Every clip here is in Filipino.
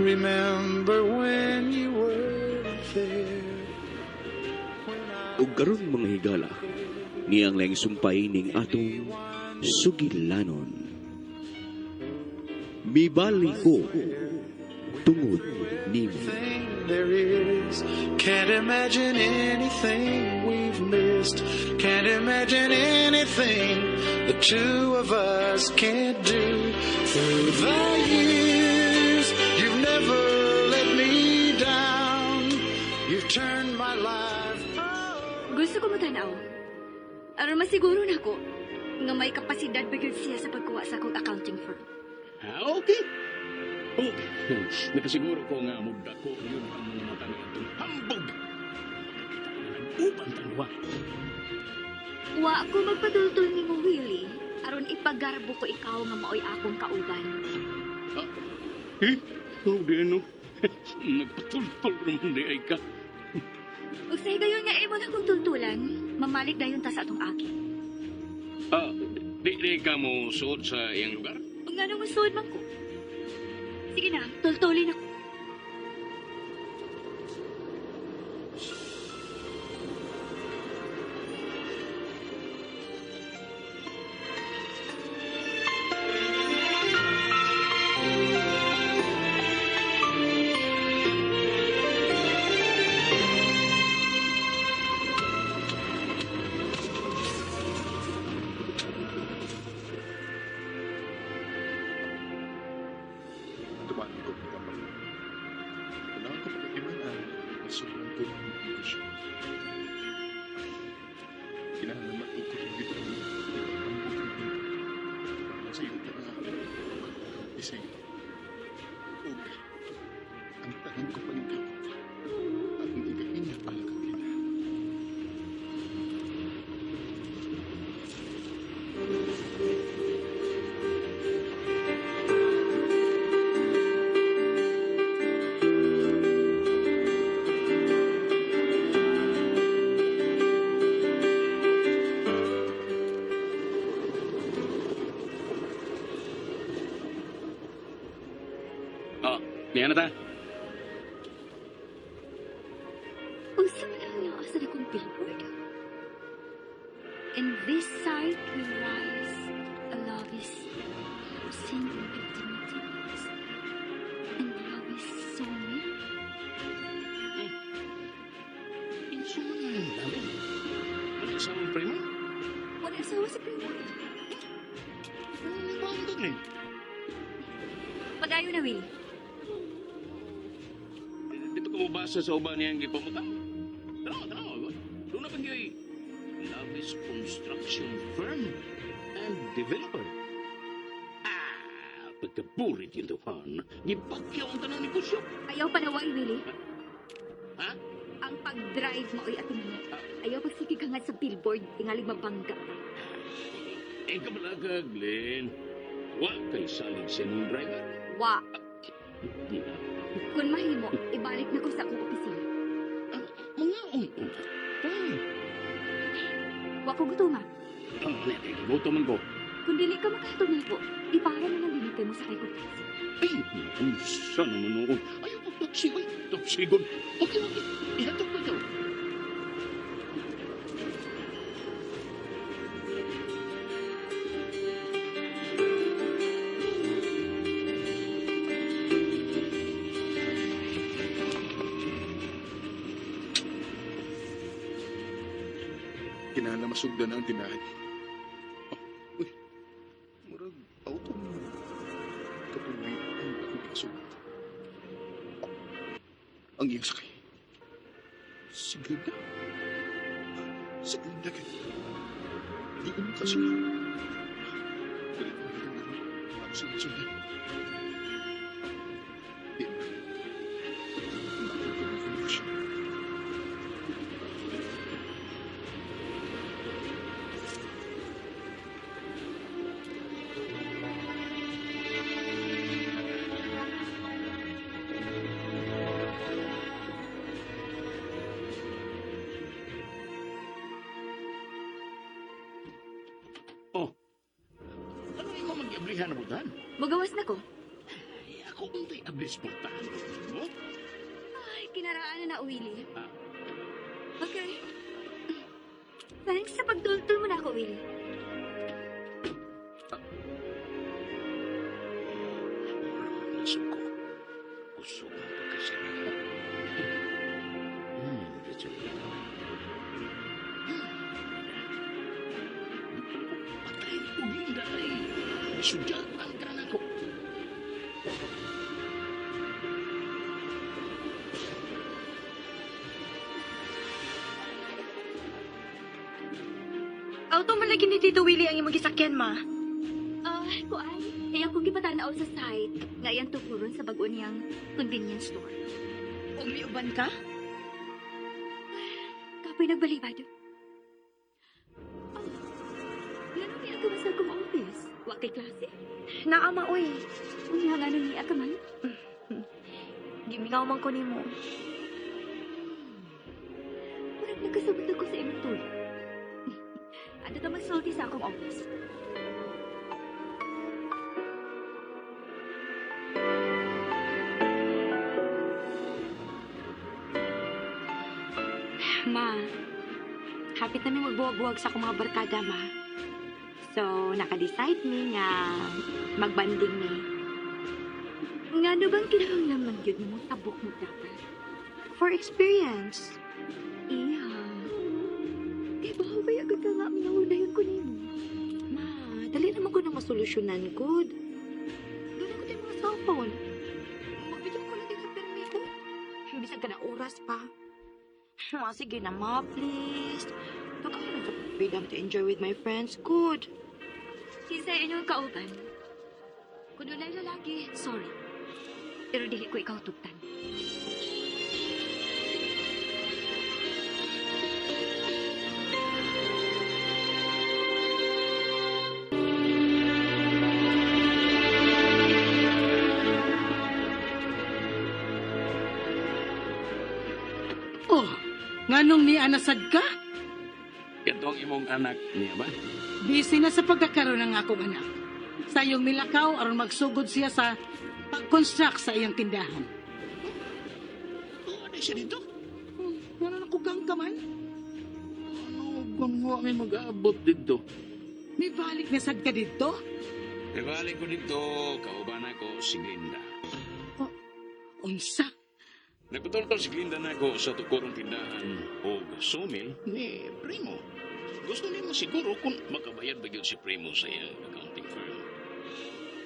Remember when you were there. Ug karon mga higala, niyang lang sumpay ning atong sugilanon. Mibali ko tungod nimo. There is. Can't imagine anything we've missed. Can't imagine anything the two of us can't do. Through the years, you've never let me down. You've turned my life. Gusto ko matanaw. Aron masiguro na ko nga may kapasidad ba gyud siya sa pagkuha sa akong accounting firm. Okay. Oh, nakasiguro ko nga mugda ko yun ang mga mata na itong hambog. Nag-uban tanwa. Wa ako magpadultol ni mo, Willie, aron ipagarbo ko ikaw nga maoy akong kauban. Oh, di ano. Nagpatultol naman di ay ka. Ug say gayon nga imo na kong tultulan, mamalik dayon ta sa atong aki. Di ka mo suot sa iyang lugar? Ug nga nung musuod man ko. Sige na, tultulin ako. Tumanin ko ng kapal. Kailangan ko pag-iman ang masulang ko ng negosyo. Kailangan matuto yung dito ang ibang para sa iyo para mag-isig. O, ang tanong ko pa rin kapot. Ang igain niya pala kanina. Yan na ta. Unsa man ang naasa na kong billboard? In this sight we rise, a love is sing in victimities, and love is so near. Inso mo na yung dami. Ano sa mga primo? Wala asawa sa billboard. Ano ba ang doon eh? Pag-ayo na, Willie. Dito ko mabasa sa uban niyang ipamutang. Tanaw. Doon na pang yoy. Love is construction firm and developer. Pagkaburit yung tuhan. Gipakyaw ang tanong negosyo. Ayaw panaway, Willie. Ha? Ang pag-drive mo ay atin mo. Ayaw pagsikigangan sa billboard, tingalig mabangga. Kabalaga, Glenn. Wa kay salig sa inyong driver. Wa, Di na. kung mahimo, ibalik na ko sa akong opisina. Mga un-un. Wa ko gutuma. Gutom man ko. Kung dili ka makahatod na ko, ipara na lang dinitay mo sa kay kong taxi. Ay, unsa naman noon. Ayaw pa taksi. Ay, taksigon. Okay. Ihatog ko ikaw. Kinahanglan masugdan na ang tinahan. Uy, murag auto mo. Katuloy ang akong ikasugod. Ang iyang sakay. Si Glinda. Si Glinda ka. Di ko kasi na. Dali ko na ito. Ako sa sundan. Di na. Bakit ko na siya? Ano yung mga mag-iablihan na butan? Mugawas na ko. Ay, ako untay abis portahan mo. Ay, kinaraan na Willie. Ah, Okay. Thanks sa pagtultol mo na ako, Willie. Nasok ko. Gusto ko kasi na. Dito na. Patay ko Linda ay. Sudyatan ka na ko. Auto man lagi ni Tito Willie ang imong gisakyan, ma. Kuan, kaya akong gipatanaw sa site nga iyang tukuron sa bago niyang convenience store. Umiuban ka? Kapoy nagbalibad. Oh, lalo niya ka sa akong office. Wa kay klase. Naama, oy. Unya nga nung niya ka man. Gimingaw man ko nimo. Parang nagkasabot ako sa imong tuloy. Ano ka magsulti sa akong office? Ma, hapit namin magbuwag-buwag sa akong mga barkada, ma. So, naka-decide mi nga magbanding mi. Nga ano bang kinahanglaman yun mo tabok mo dapat? For experience. Iya. Kaya bahaway agad ka nga minaunayan ko nimo. Ma, dali naman ko na masolusyonan, good. Doon ako tayo mga cellphone. Magbidyo ko lang din ang permi ko. Bisag ka na oras pa. Ma, sige na, ma, please. Doon ako na sa freedom to enjoy with my friends, good. Kinsa inyong kauban. Kung doon ay lalaki, sorry. Pero dili ko ikaw tugtan. Oh, nganong ni anasad ka? Katong imong anak niya ba? Busy na sa pagkakaroon ng akong anak. Sa iyong milakaw aron magsugod siya sa pag-construct sa iyong tindahan. Ano siya dito? Ano na kugang ka man? Ano kung mo may mag-aabot dito? May balik na sad ka dito? Ibalik ko dito, kauban ako si Glinda. Unsa? Nagpatultol si Glinda na ako sa tukurong tindahan o sawmill ni Primo. Gusto niya mo siguro kung makabayad ba yun si Primo sa iyang accounting firm.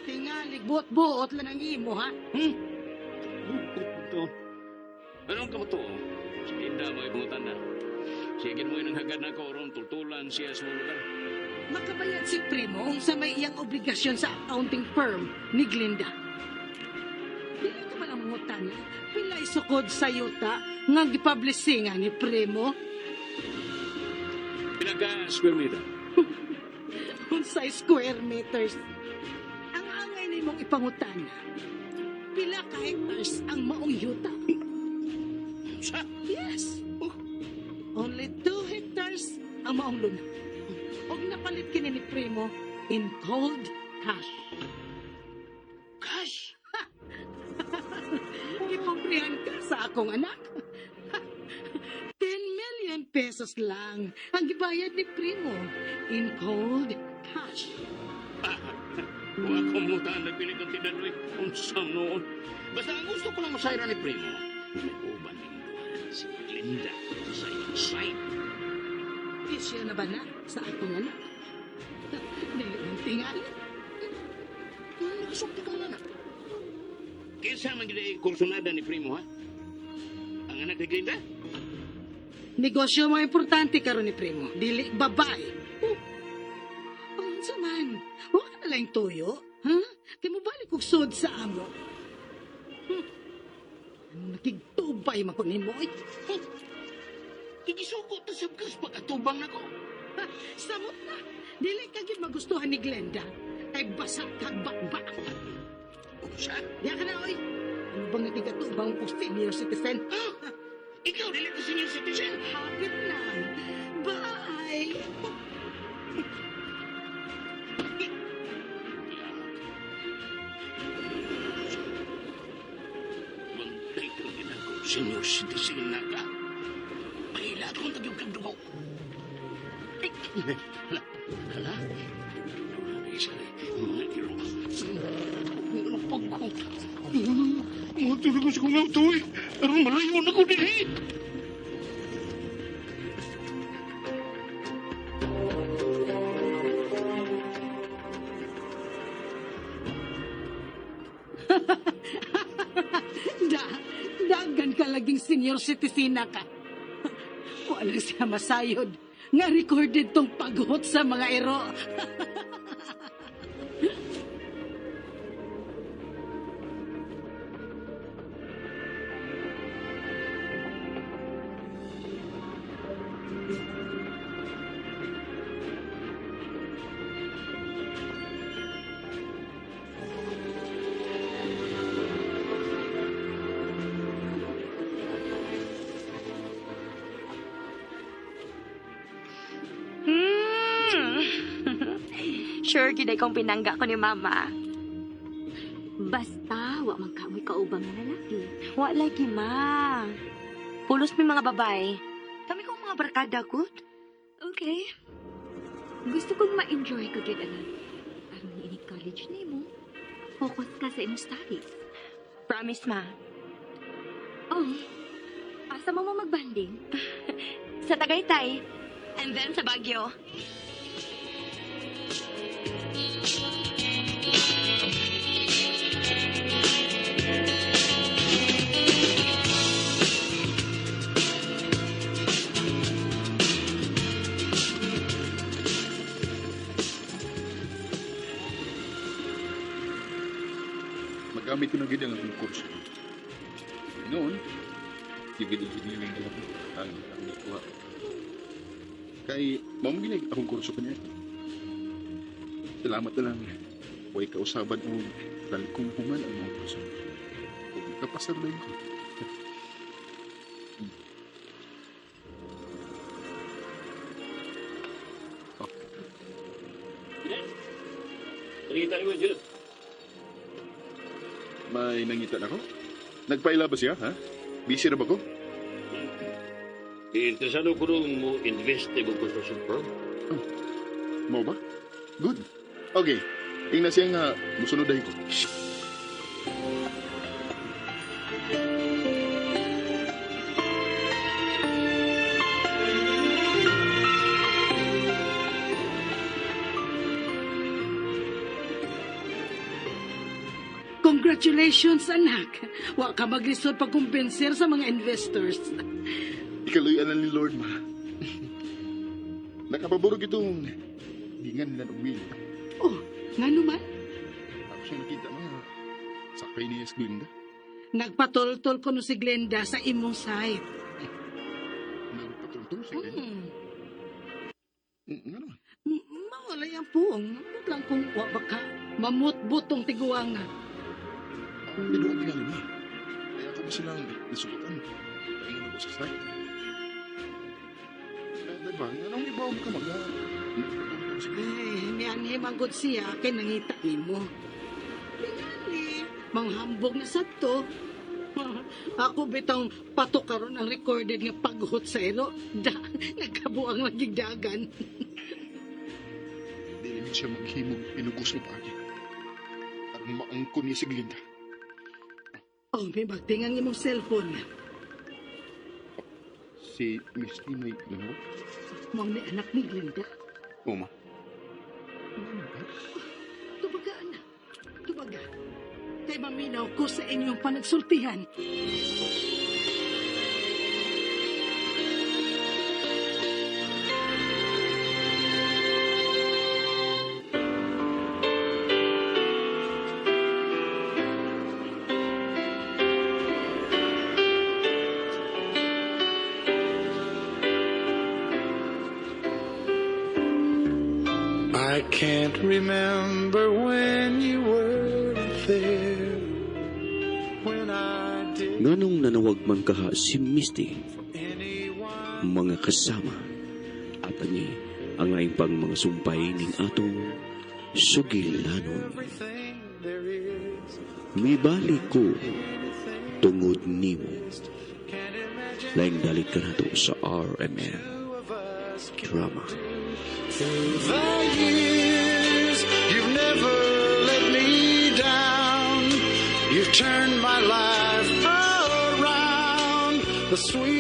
Tingalig buot-buot lang ang imo, ha? Bukot ito. Anong ka mo to? Si Glinda mo ibutan na. Sige mo inang hagad na ako ron tultulan siya sa mga lugar. Makabayad si Primo sa may iyang obligasyon sa accounting firm ni Glinda. Dili ka ba ang mutan? Pilay sukod sa yuta nga gipublishingan ni Primo? Pinaka-square meter. Unsay square meters. Ang angay ni mong ipangutan. Pila ka hectares ang maong yuta. Sa? Yes. Only 2 hectares ang maong luna. Og napalit kini ni Primo in cold cash. Cash? Ipobrihan ka sa akong anak. 10 million pesos lang ang gibayad ni Primo in cold cash. Kung ako mutaan, nagpilit ang tinadwi. Unsang noon. Basta ang gusto ko lang masayra ni Primo. Nag-uban ng buwan si Glinda sa iyong side. Isya na ba na sa akong anak? Dili mong tingali. Nakasukti ka na. Kaysa man gina kursunada ni Primo, ha? Ang anak ni Glinda? Negosyo mo importante karon ni Primo. Dili babae. Unsa man? Wa ka na lang tuyo? Ha? Kay mo balik og sud sa amo. Ano nakigtubay man ko nimo? Kikisuko to sa gas pagkatubang na ko. Ha, samot na. Dili ka gid magustuhan ni Glenda. Ay basa kag bakbak. Sa? Diya ka na, oy. Ano bang nagigatubang ko senior citizen? Ikaw, dili ko senior citizen. Hapit na. Bye! senior citizen na ka. Mahila akong nagyugkagdugo. Ay, hala, hala. Isa mga iro. Ano pag ko? Mga tulog ko sa kong auto eh. Aron malayo na ko din eh. Dagan ka laging senior citizen na ka. Walang siya masayod. Nga recorded tong paghot sa mga ero. Sure, giday kong pinangga ko ni Mama. Basta, wa man kamoy kaubang na lalaki. Wa lagi, Ma. Pulos mi mga babay. Kami kong mga barkada, good? Okay. Gusto kong ma-enjoy ko yun, anak. Aron ini college ni mo. Focus ka sa imong studies. Promise, Ma. Oh, asa mo magbanding? Sa Tagaytay. And then sa Baguio. Magamit ko na gid ang akong kurso. Noon, gigid-gid lang ako ang kuha. Kay mambilig akong kurso kanya. Salamat na lang. Huwag kausaban o dalkong human ang mga kurso. Huwag kapasar lang ko. Nakita niyo dyan. May nangitan ako? Nagpaila ba siya, ha? Busy na ba ko? Interesado ko nung mo invest na ibang construction firm. Mo ba? Good. Okay. Tingnan siya nga musunod ko. Congratulations, anak. Wa ka maglisod pagkumpenser sa mga investors. Ikaluyan na ni Lord, ma. Nakapaborog itong dingan na nagwil. Oh, nga naman. Ako siya nakita mga sakay ni Glenda. Nagpatol-tol ko no si Glenda sa imong site. Nagpatultol siya kanya. Nga naman. Mawala yan pong. Huwag lang kung wa baka mamut-butong tiguanga. Pero ang tingali, ma. Kaya ako ba silang nasukutan? Paingan ako sa site. Diba? Anong ibaw ka mga nagpatultol siya? Niyan magod siya kay nangita nimo. Tingali, manghambog na sa to. Ako bitang patukaron ang recorded nga paghot sa ero. Nagkabuang magigdagan. Dili man siya maghimog pinugos ni Pagi. Parang maangkon niya si Glenda. Oh, may magtingang imong cellphone. Si Miss Tinoy Glenda. Mao ni anak ni Glenda. Oo, ma. Tubaga, anak. Tubaga. Kay maminaw ko sa inyong panagsultihan. I can't remember when you were there. When I did Nganong nanawag man kaha si Misty, anyone mga kasama, at ani ang laing pang mga sumpay ning atong sugilanon. everything there is. Mibalik ko tungod nimo. Laing dalit ka na to sa RMN Drama. Through the years, you've never let me down. You've turned my life around. The sweet